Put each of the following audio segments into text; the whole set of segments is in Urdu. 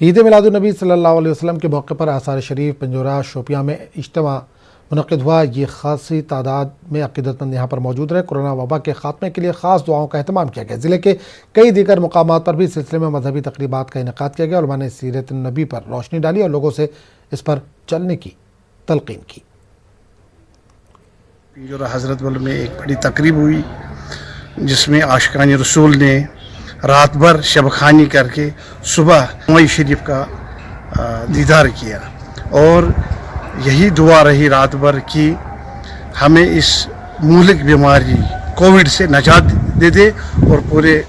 عید میلادالنبی صلی اللہ علیہ وسلم کے موقع پر آثار شریف پنجورہ شوپیاں میں اجتماع منعقد ہوا۔ یہ خاصی تعداد میں عقیدت مند یہاں پر موجود رہے۔ کورونا وبا کے خاتمے کے لیے خاص دعاؤں کا اہتمام کیا گیا۔ ضلع کے کئی دیگر مقامات پر بھی اس سلسلے میں مذہبی تقریبات کا انعقاد کیا گیا۔ علماء نے سیرت النبی پر روشنی ڈالی اور لوگوں سے اس پر چلنے کی تلقین کی۔ پنجورہ حضرت بل میں ایک بڑی تقریب ہوئی جس میں عاشقان رسول نے رات بھر شب خوانی کر کے صبح موئی شریف کا دیدار کیا، اور یہی دعا رہی رات بھر کہ ہمیں اس مہلک بیماری کووڈ سے نجات دے دے اور پورے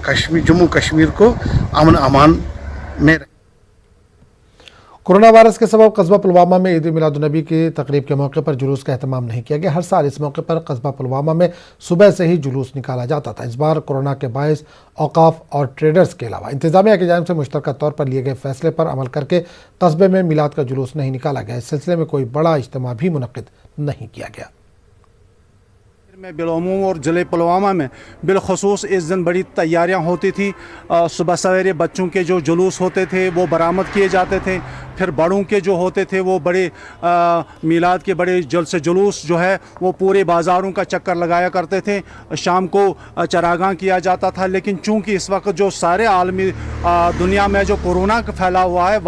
جموں کشمیر کو امن امان میں رکھے۔ کورونا وائرس کے سبب قصبہ پلوامہ میں عید میلاد النبی کی تقریب کے موقع پر جلوس کا اہتمام نہیں کیا گیا۔ ہر سال اس موقع پر قصبہ پلوامہ میں صبح سے ہی جلوس نکالا جاتا تھا۔ اس بار کورونا کے باعث اوقاف اور ٹریڈرز کے علاوہ انتظامیہ کی جانب سے مشترکہ طور پر لیے گئے فیصلے پر عمل کر کے قصبے میں میلاد کا جلوس نہیں نکالا گیا۔ اس سلسلے میں کوئی بڑا اجتماع بھی منعقد نہیں کیا گیا۔ میں بالعموم اور ضلع پلوامہ میں بالخصوص اس دن بڑی تیاریاں ہوتی تھی۔ صبح سویرے بچوں کے جو جلوس ہوتے تھے وہ برآمد کیے جاتے تھے، پھر بڑوں کے جو ہوتے تھے وہ بڑے میلاد کے بڑے جلوس جو ہے وہ پورے بازاروں کا چکر لگایا کرتے تھے۔ شام کو چراغاں کیا جاتا تھا، لیکن چونکہ اس وقت جو سارے عالمی دنیا میں جو کورونا کا پھیلا ہوا ہے،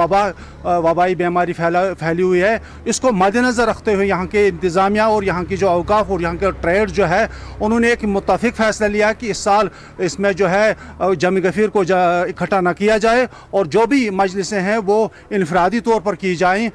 وبائی بیماری پھیلی ہوئی ہے، اس کو مد نظر رکھتے ہوئے یہاں کے انتظامیہ اور یہاں کی جو اوقاف اور یہاں کے ٹریڈ جو ہے انہوں نے ایک متفق فیصلہ لیا کہ اس سال اس میں جو ہے جمع غفیر کو اکٹھا نہ کیا جائے اور جو بھی مجلسیں ہیں وہ انفرادی طور پر کی جائیں۔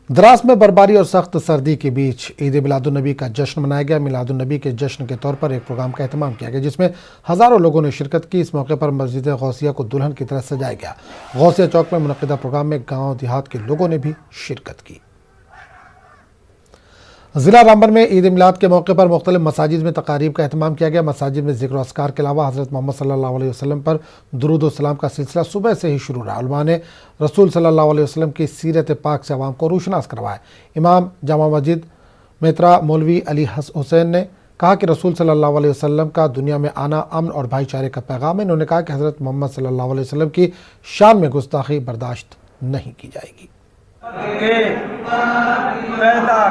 دراس میں برفباری اور سخت سردی کے بیچ عید میلاد النبی کا جشن منایا گیا۔ میلاد النبی کے جشن کے طور پر ایک پروگرام کا اہتمام کیا گیا جس میں ہزاروں لوگوں نے شرکت کی۔ اس موقع پر مسجد غوثیہ کو دلہن کی طرح سجایا گیا۔ غوثیہ چوک میں منعقدہ پروگرام میں گاؤں دیہات کے لوگوں نے بھی شرکت کی۔ ضلع رامبن میں عید میلاد کے موقع پر مختلف مساجد میں تقاریب کا اہتمام کیا گیا۔ مساجد میں ذکر و اذکار کے علاوہ حضرت محمد صلی اللہ علیہ وسلم پر درود و سلام کا سلسلہ صبح سے ہی شروع رہا۔ علماء نے رسول صلی اللہ علیہ وسلم کی سیرت پاک سے عوام کو روشناس کروایا۔ امام جامع مسجد میترا مولوی علی حسین نے کہا کہ رسول صلی اللہ علیہ وسلم کا دنیا میں آنا امن اور بھائی چارے کا پیغام ہے۔ انہوں نے کہا کہ حضرت محمد صلی اللہ علیہ وسلم کی شان میں گستاخی برداشت نہیں کی جائے گی۔ کہ پیدا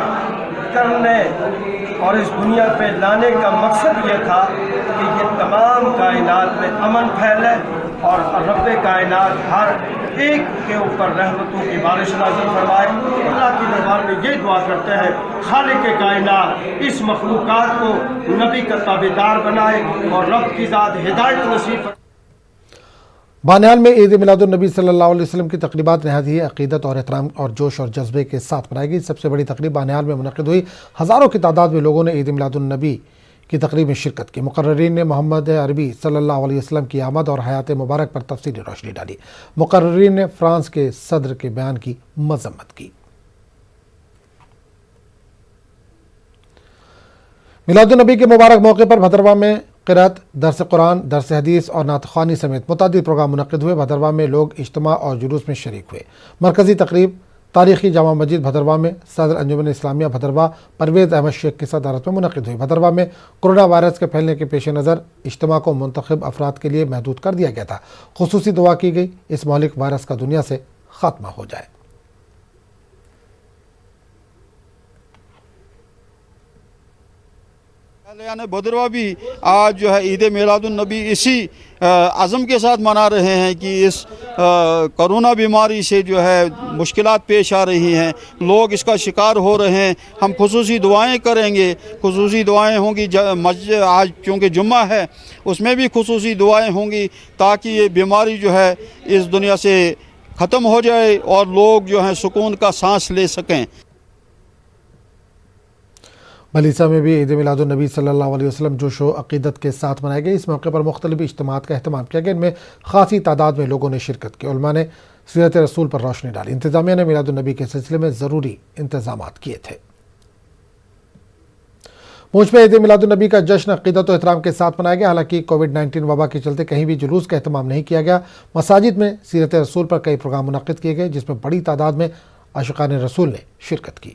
کرنے اور اس دنیا پہ لانے کا مقصد یہ تھا کہ یہ تمام کائنات میں امن پھیلے اور رب کائنات ہر ایک کے اوپر رحمتوں کی بارش نازل فرمائے۔ اللہ کی دربار میں یہ دعا کرتے ہیں خالق کائنات اس مخلوقات کو نبی کا تابعدار بنائے اور رب کی ذات ہدایت نصیب فرمائے۔ بانہال میں عید میلاد النبی صلی اللہ علیہ وسلم کی تقریبات نہایت ہی عقیدت اور احترام اور جوش اور جذبے کے ساتھ منائی گئی۔ سب سے بڑی تقریب بانہال میں منعقد ہوئی۔ ہزاروں کی تعداد میں لوگوں نے عید میلاد النبی کی تقریب میں شرکت کی۔ مقررین نے محمد عربی صلی اللہ علیہ وسلم کی آمد اور حیات مبارک پر تفصیلی روشنی ڈالی۔ مقررین نے فرانس کے صدر کے بیان کی مذمت کی۔ میلاد النبی کے مبارک موقع پر بھدرواہ میں قرأت، درس قرآن، درس حدیث اور نعت خوانی سمیت متعدد پروگرام منعقد ہوئے۔ بھدرواہ میں لوگ اجتماع اور جلوس میں شریک ہوئے۔ مرکزی تقریب تاریخی جامع مسجد بھدرواہ میں صدر انجمن اسلامیہ بھدرواہ پرویز احمد شیخ کی صدارت میں منعقد ہوئی۔ بھدرواہ میں کورونا وائرس کے پھیلنے کے پیش نظر اجتماع کو منتخب افراد کے لیے محدود کر دیا گیا تھا۔ خصوصی دعا کی گئی اس مہلک وائرس کا دنیا سے خاتمہ ہو جائے۔ بھدرواہ بھی آج جو ہے عید میلاد النبی اسی عزم کے ساتھ منا رہے ہیں کہ اس کرونا بیماری سے جو ہے مشکلات پیش آ رہی ہیں، لوگ اس کا شکار ہو رہے ہیں۔ ہم خصوصی دعائیں کریں گے، خصوصی دعائیں ہوں گی مسجد آج چونکہ جمعہ ہے اس میں بھی خصوصی دعائیں ہوں گی تاکہ یہ بیماری جو ہے اس دنیا سے ختم ہو جائے اور لوگ جو ہیں سکون کا سانس لے سکیں۔ ملیسا میں بھی عید میلاد النبی صلی اللہ علیہ وسلم جوش و عقیدت کے ساتھ منائی گئی۔ اس موقع پر مختلف اجتماعات کا اہتمام کیا گیا۔ ان میں خاصی تعداد میں لوگوں نے شرکت کی۔ علماء نے سیرت رسول پر روشنی ڈالی۔ انتظامیہ نے میلاد النبی کے سلسلے میں ضروری انتظامات کیے تھے۔ پونچھ میں عید میلاد النبی کا جشن عقیدت و احترام کے ساتھ منایا گیا۔ حالانکہ کووڈ-19 وبا کے چلتے کہیں بھی جلوس کا اہتمام نہیں کیا گیا۔ مساجد میں سیرت رسول پر کئی پروگرام منعقد کیے گئے جس میں بڑی تعداد میں عاشقان رسول نے شرکت کی۔